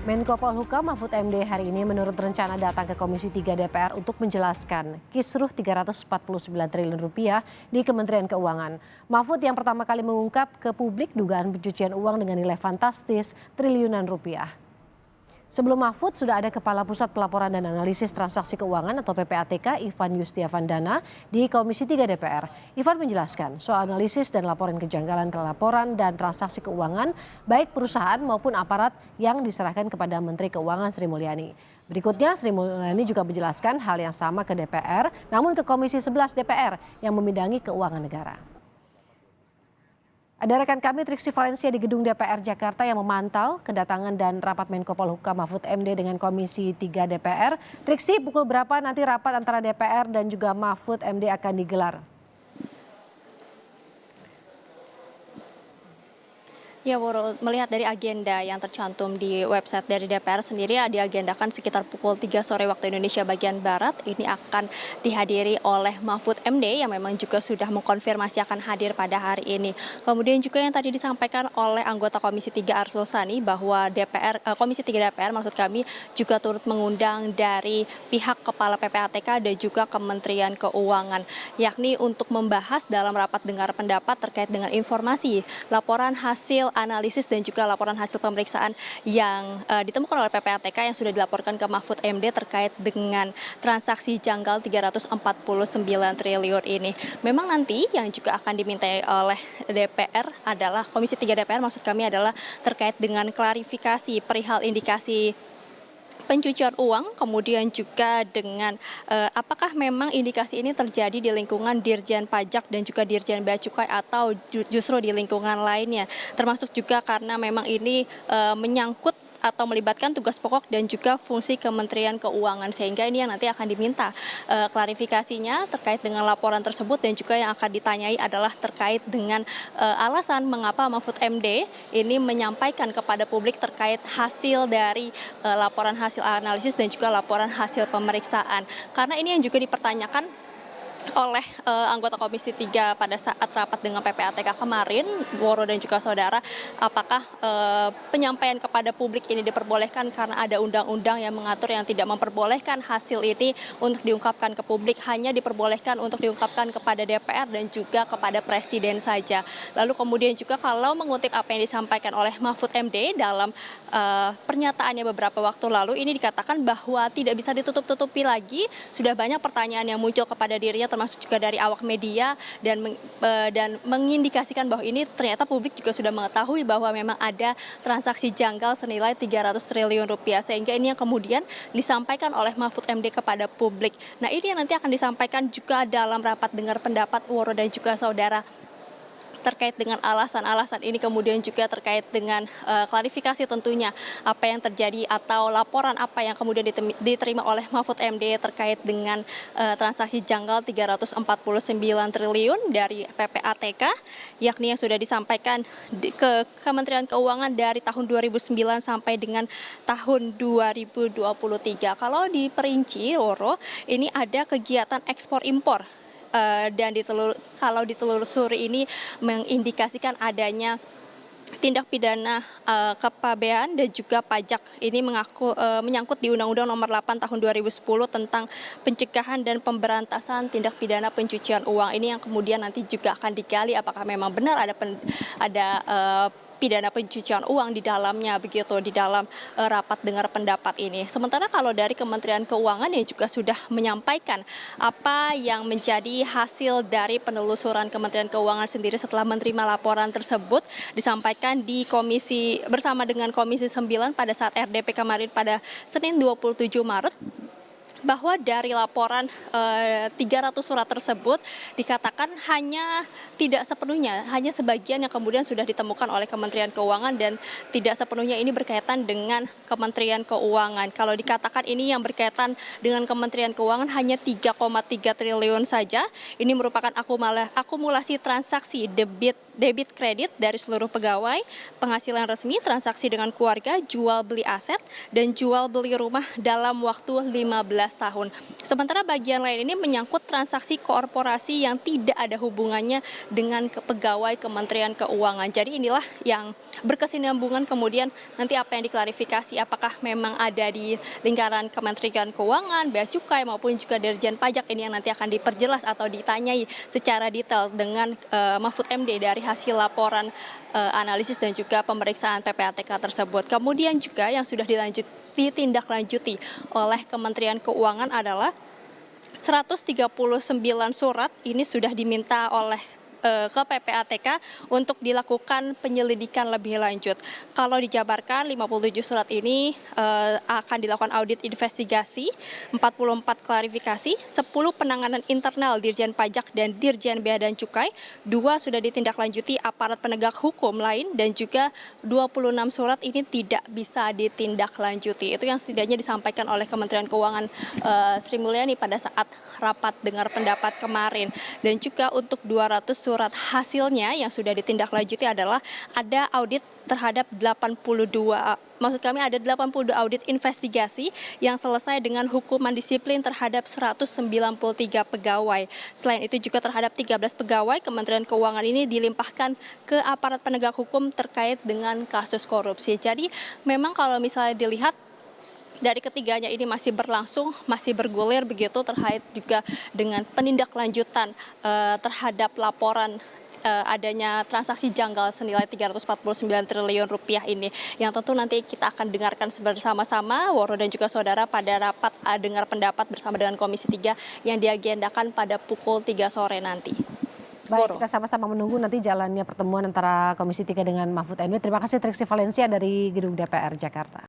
Menko Polhukam Mahfud MD hari ini menurut rencana datang ke Komisi 3 DPR untuk menjelaskan kisruh 349 triliun rupiah di Kementerian Keuangan. Mahfud yang pertama kali mengungkap ke publik dugaan pencucian uang dengan nilai fantastis triliunan rupiah. Sebelum Mahfud sudah ada Kepala Pusat Pelaporan dan Analisis Transaksi Keuangan atau PPATK Ivan Yustiavandana di Komisi 3 DPR. Ivan menjelaskan soal analisis dan laporan kejanggalan laporan dan transaksi keuangan baik perusahaan maupun aparat yang diserahkan kepada Menteri Keuangan Sri Mulyani. Berikutnya Sri Mulyani juga menjelaskan hal yang sama ke DPR namun ke Komisi 11 DPR yang membidangi keuangan negara. Ada rekan kami Triksi Valencia di Gedung DPR Jakarta yang memantau kedatangan dan rapat Menko Polhukam Mahfud MD dengan Komisi 3 DPR. Triksi, pukul berapa nanti rapat antara DPR dan juga Mahfud MD akan digelar? Ya, Woro, melihat dari agenda yang tercantum di website dari DPR sendiri diagendakan sekitar pukul 3 sore waktu Indonesia bagian Barat. Ini akan dihadiri oleh Mahfud MD yang memang juga sudah mengkonfirmasi akan hadir pada hari ini. Kemudian juga yang tadi disampaikan oleh anggota Komisi 3 Arsul Sani bahwa Komisi 3 DPR maksud kami juga turut mengundang dari pihak Kepala PPATK dan juga Kementerian Keuangan, yakni untuk membahas dalam rapat dengar pendapat terkait dengan informasi laporan hasil analisis dan juga laporan hasil pemeriksaan yang ditemukan oleh PPATK yang sudah dilaporkan ke Mahfud MD terkait dengan transaksi janggal 349 triliun ini. Memang nanti yang juga akan dimintai oleh DPR adalah Komisi 3 DPR maksud kami adalah terkait dengan klarifikasi perihal indikasi pencucian uang, kemudian juga dengan apakah memang indikasi ini terjadi di lingkungan Dirjen Pajak dan juga Dirjen Bea Cukai atau justru di lingkungan lainnya, termasuk juga karena memang ini menyangkut atau melibatkan tugas pokok dan juga fungsi Kementerian Keuangan, sehingga ini yang nanti akan diminta klarifikasinya terkait dengan laporan tersebut dan juga yang akan ditanyai adalah terkait dengan alasan mengapa Mahfud MD ini menyampaikan kepada publik terkait hasil dari laporan hasil analisis dan juga laporan hasil pemeriksaan, karena ini yang juga dipertanyakan oleh anggota Komisi 3 pada saat rapat dengan PPATK kemarin, Woro dan juga saudara, apakah penyampaian kepada publik ini diperbolehkan karena ada undang-undang yang mengatur yang tidak memperbolehkan hasil ini untuk diungkapkan ke publik, hanya diperbolehkan untuk diungkapkan kepada DPR dan juga kepada Presiden saja. Lalu kemudian juga kalau mengutip apa yang disampaikan oleh Mahfud MD dalam pernyataannya beberapa waktu lalu, ini dikatakan bahwa tidak bisa ditutup-tutupi lagi, sudah banyak pertanyaan yang muncul kepada dirinya termasuk juga dari awak media dan mengindikasikan bahwa ini ternyata publik juga sudah mengetahui bahwa memang ada transaksi janggal senilai 300 triliun rupiah, sehingga ini yang kemudian disampaikan oleh Mahfud MD kepada publik. Nah, ini yang nanti akan disampaikan juga dalam rapat dengar pendapat Woro dan juga saudara terkait dengan alasan-alasan ini, kemudian juga terkait dengan klarifikasi tentunya apa yang terjadi atau laporan apa yang kemudian diterima oleh Mahfud MD terkait dengan transaksi janggal 349 triliun dari PPATK, yakni yang sudah disampaikan ke Kementerian Keuangan dari tahun 2009 sampai dengan tahun 2023. Kalau diperinci, Woro, ini ada kegiatan ekspor impor. Dan kalau ditelusuri ini mengindikasikan adanya tindak pidana kepabean dan juga pajak. Ini menyangkut di Undang-Undang Nomor 8 Tahun 2010 tentang pencegahan dan pemberantasan tindak pidana pencucian uang. Ini yang kemudian nanti juga akan digali apakah memang benar ada pidana pencucian uang di dalamnya, begitu di dalam rapat dengar pendapat ini. Sementara kalau dari Kementerian Keuangan yang juga sudah menyampaikan apa yang menjadi hasil dari penelusuran Kementerian Keuangan sendiri setelah menerima laporan tersebut, disampaikan di komisi bersama dengan Komisi 9 pada saat RDP kemarin pada Senin 27 Maret. Bahwa dari laporan 300 surat tersebut dikatakan tidak sepenuhnya, hanya sebagian yang kemudian sudah ditemukan oleh Kementerian Keuangan dan tidak sepenuhnya ini berkaitan dengan Kementerian Keuangan. Kalau dikatakan ini yang berkaitan dengan Kementerian Keuangan hanya 3,3 triliun saja, ini merupakan akumulasi transaksi debit debit kredit dari seluruh pegawai, penghasilan resmi, transaksi dengan keluarga, jual beli aset, dan jual beli rumah dalam waktu 15 tahun. Sementara bagian lain ini menyangkut transaksi korporasi yang tidak ada hubungannya dengan pegawai Kementerian Keuangan. Jadi inilah yang berkesinambungan, kemudian nanti apa yang diklarifikasi, apakah memang ada di lingkaran Kementerian Keuangan, Bea Cukai maupun juga Dirjen Pajak, ini yang nanti akan diperjelas atau ditanyai secara detail dengan Mahfud MD dari hasil laporan analisis dan juga pemeriksaan PPATK tersebut. Kemudian juga yang sudah ditindaklanjuti oleh Kementerian Keuangan adalah 139 surat ini sudah diminta oleh ke PPATK untuk dilakukan penyelidikan lebih lanjut. Kalau dijabarkan 57 surat ini akan dilakukan audit investigasi, 44 klarifikasi, 10 penanganan internal Dirjen Pajak dan Dirjen Bea dan Cukai, 2 sudah ditindaklanjuti aparat penegak hukum lain, dan juga 26 surat ini tidak bisa ditindaklanjuti. Itu yang setidaknya disampaikan oleh Kementerian Keuangan Sri Mulyani pada saat rapat dengar pendapat kemarin. Dan juga untuk 200 surat hasilnya yang sudah ditindaklanjuti adalah ada audit terhadap 82, maksud kami ada 82 audit investigasi yang selesai dengan hukuman disiplin terhadap 193 pegawai. Selain itu juga terhadap 13 pegawai Kementerian Keuangan ini dilimpahkan ke aparat penegak hukum terkait dengan kasus korupsi. Jadi memang kalau misalnya dilihat dari ketiganya ini masih berlangsung, masih bergulir begitu terkait juga dengan penindaklanjutan terhadap laporan adanya transaksi janggal senilai 349 triliun rupiah ini, yang tentu nanti kita akan dengarkan bersama-sama, Woro dan juga saudara, pada rapat dengar pendapat bersama dengan Komisi 3 yang diagendakan pada pukul 3 sore nanti. Baik, kita sama-sama menunggu nanti jalannya pertemuan antara Komisi 3 dengan Mahfud MD. Terima kasih Triksi Valencia dari Gedung DPR Jakarta.